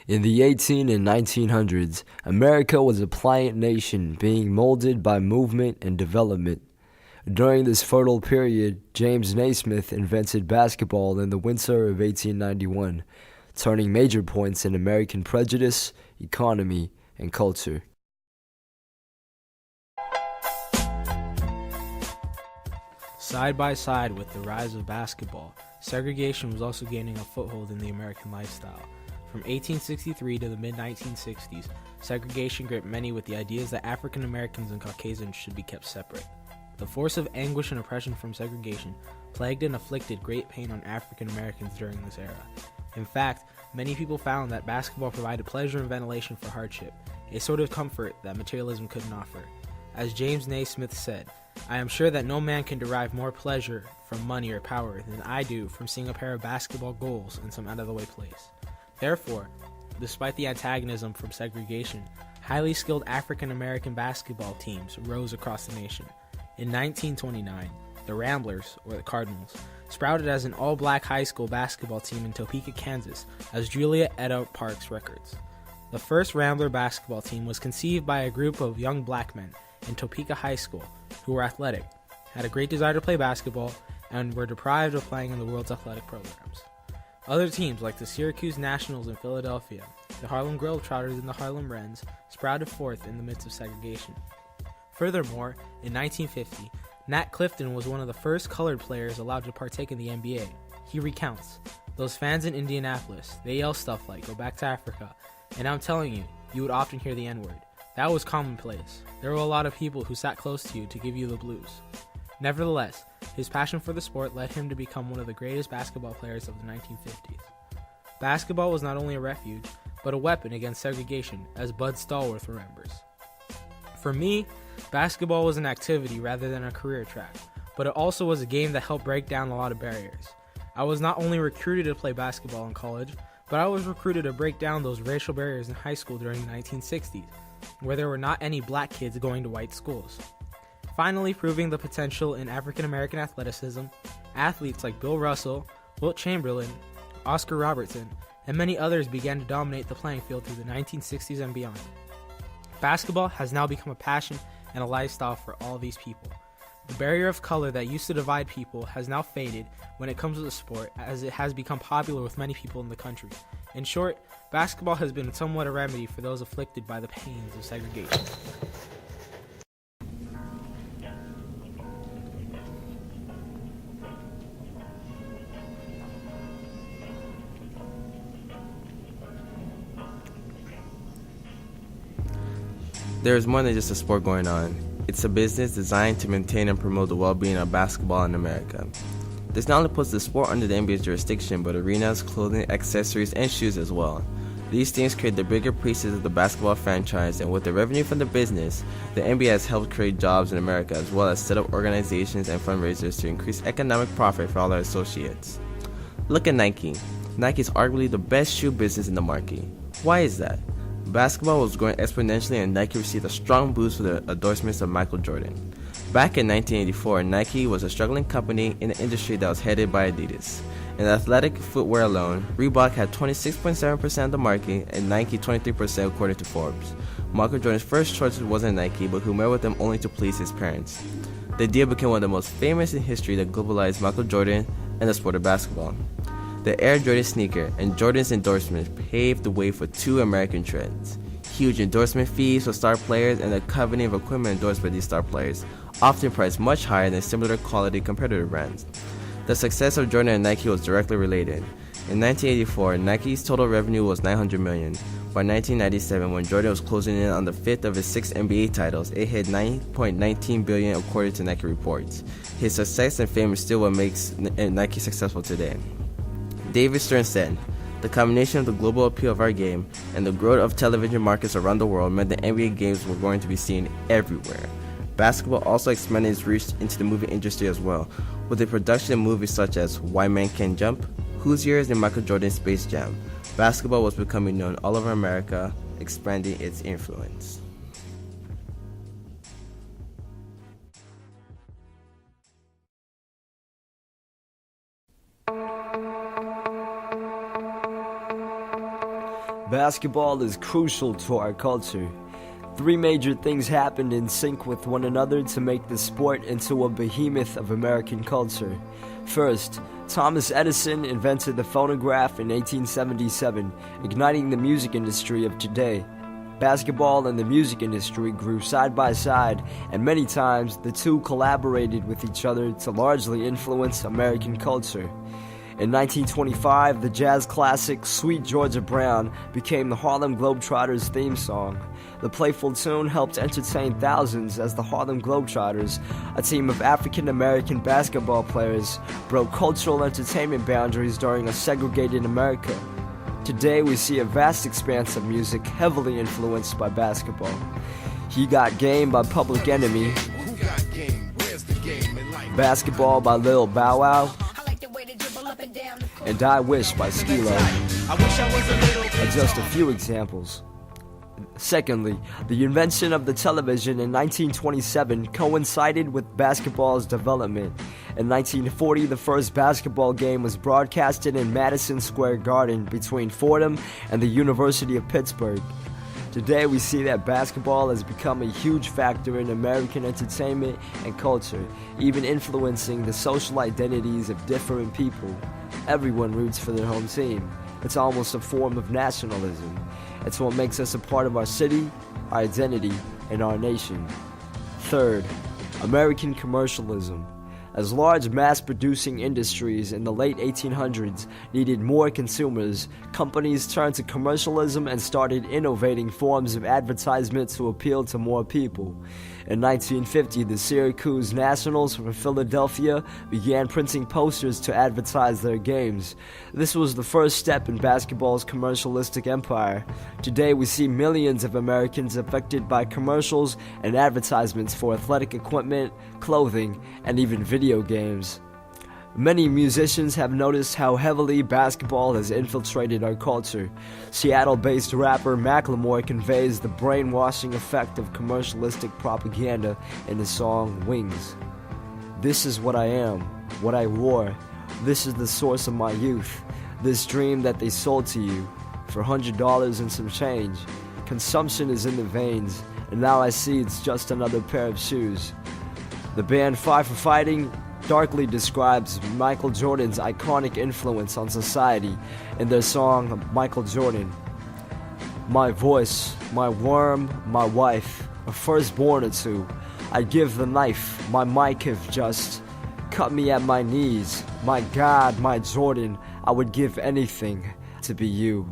In the 18 and 1900s, America was a pliant nation being molded by movement and development. During this fertile period, James Naismith invented basketball in the winter of 1891, turning major points in American prejudice, economy, and culture. Side by side with the rise of basketball, segregation was also gaining a foothold in the American lifestyle. From 1863 to the mid-1960s, segregation gripped many with the ideas that African Americans and Caucasians should be kept separate. The force of anguish and oppression from segregation plagued and afflicted great pain on African Americans during this era. In fact, many people found that basketball provided pleasure and ventilation for hardship, a sort of comfort that materialism couldn't offer. As James Naismith said, "I am sure that no man can derive more pleasure from money or power than I do from seeing a pair of basketball goals in some out-of-the-way place." Therefore, despite the antagonism from segregation, highly skilled African American basketball teams rose across the nation. In 1929, the Ramblers, or the Cardinals, sprouted as an all-black high school basketball team in Topeka, Kansas, as Julia Etta Parks records. The first Rambler basketball team was conceived by a group of young black men in Topeka High School who were athletic, had a great desire to play basketball, and were deprived of playing in the world's athletic programs. Other teams like the Syracuse Nationals in Philadelphia, the Harlem Globetrotters, and the Harlem Wrens sprouted forth in the midst of segregation. Furthermore, in 1950, Nat Clifton was one of the first colored players allowed to partake in the NBA. He recounts, "Those fans in Indianapolis, they yell stuff like, 'Go back to Africa,' and I'm telling you, you would often hear the N-word. That was commonplace. There were a lot of people who sat close to you to give you the blues." Nevertheless, his passion for the sport led him to become one of the greatest basketball players of the 1950s. Basketball was not only a refuge, but a weapon against segregation, as Bud Stallworth remembers. "For me, basketball was an activity rather than a career track, but it also was a game that helped break down a lot of barriers. I was not only recruited to play basketball in college, but I was recruited to break down those racial barriers in high school during the 1960s, where there were not any black kids going to white schools." Finally, proving the potential in African American athleticism, athletes like Bill Russell, Wilt Chamberlain, Oscar Robertson, and many others began to dominate the playing field through the 1960s and beyond. Basketball has now become a passion and a lifestyle for all these people. The barrier of color that used to divide people has now faded when it comes to the sport, as it has become popular with many people in the country. In short, basketball has been somewhat a remedy for those afflicted by the pains of segregation. There is more than just a sport going on. It's a business designed to maintain and promote the well-being of basketball in America. This not only puts the sport under the NBA's jurisdiction, but arenas, clothing, accessories, and shoes as well. These things create the bigger pieces of the basketball franchise, and with the revenue from the business, the NBA has helped create jobs in America as well as set up organizations and fundraisers to increase economic profit for all our associates. Look at Nike. Nike is arguably the best shoe business in the market. Why is that? Basketball was growing exponentially, and Nike received a strong boost for the endorsements of Michael Jordan. Back in 1984, Nike was a struggling company in an industry that was headed by Adidas. In athletic footwear alone, Reebok had 26.7% of the market and Nike 23% according to Forbes. Michael Jordan's first choice wasn't Nike, but who met with them only to please his parents. The deal became one of the most famous in history that globalized Michael Jordan and the sport of basketball. The Air Jordan sneaker and Jordan's endorsement paved the way for two American trends: huge endorsement fees for star players and the coveting of equipment endorsed by these star players, often priced much higher than similar quality competitor brands. The success of Jordan and Nike was directly related. In 1984, Nike's total revenue was $900 million. By 1997, when Jordan was closing in on the fifth of his 6 NBA titles, it hit $9.19 billion according to Nike reports. His success and fame is still what makes Nike successful today. David Stern said, "The combination of the global appeal of our game and the growth of television markets around the world meant that NBA games were going to be seen everywhere." Basketball also expanded its reach into the movie industry as well, with the production of movies such as Why Man Can't Jump, Hoosiers, and Michael Jordan's Space Jam. Basketball was becoming known all over America, expanding its influence. basketball is crucial to our culture. Three major things happened in sync with one another to make the sport into a behemoth of American culture. First, Thomas Edison invented the phonograph in 1877, igniting the music industry of today. Basketball and the music industry grew side by side, and many times the two collaborated with each other to largely influence American culture. In 1925, the jazz classic Sweet Georgia Brown became the Harlem Globetrotters theme song. The playful tune helped entertain thousands as the Harlem Globetrotters, a team of African-American basketball players, broke cultural entertainment boundaries during a segregated America. Today, we see a vast expanse of music heavily influenced by basketball. He Got Game by Public Enemy, Basketball by Lil Bow Wow, and I Wish by Skee-Lo are just a few examples. Secondly, the invention of the television in 1927 coincided with basketball's development. In 1940, the first basketball game was broadcasted in Madison Square Garden between Fordham and the University of Pittsburgh. Today, we see that basketball has become a huge factor in American entertainment and culture, even influencing the social identities of different people. Everyone roots for their home team. It's almost a form of nationalism. It's what makes us a part of our city, our identity, and our nation. Third, American commercialism. As large mass-producing industries in the late 1800s needed more consumers, companies turned to commercialism and started innovating forms of advertisement to appeal to more people. In 1950, the Syracuse Nationals from Philadelphia began printing posters to advertise their games. This was the first step in basketball's commercialistic empire. Today, we see millions of Americans affected by commercials and advertisements for athletic equipment, clothing, and even video games. Many musicians have noticed how heavily basketball has infiltrated our culture. Seattle-based rapper Macklemore conveys the brainwashing effect of commercialistic propaganda in the song Wings. This is what I am, what I wore. This is the source of my youth. This dream that they sold to you for $100 and some change. Consumption is in the veins, and now I see it's just another pair of shoes. The band Five for Fighting darkly describes Michael Jordan's iconic influence on society in their song Michael Jordan. My voice, my worm, my wife, a firstborn or two. I give the knife, my mic have just cut me at my knees. My God, my Jordan, I would give anything to be you.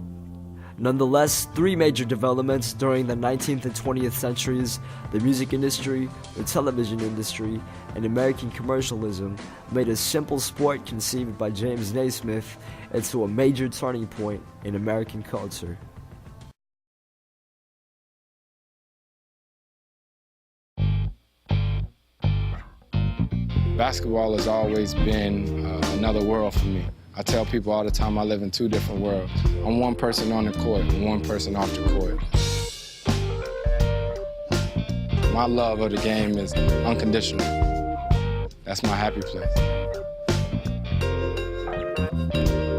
Nonetheless, three major developments during the 19th and 20th centuries, the music industry, the television industry, and American commercialism, made a simple sport conceived by James Naismith into a major turning point in American culture. Basketball has always been another world for me. I tell people all the time I live in two different worlds. I'm one person on the court and one person off the court. My love of the game is unconditional. That's my happy place.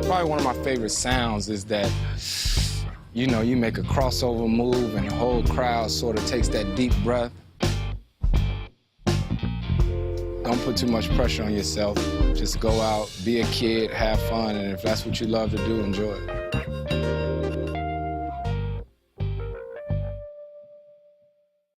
Probably one of my favorite sounds is that, you know, you make a crossover move and the whole crowd sort of takes that deep breath. Don't put too much pressure on yourself. Just go out, be a kid, have fun, and if that's what you love to do, enjoy it.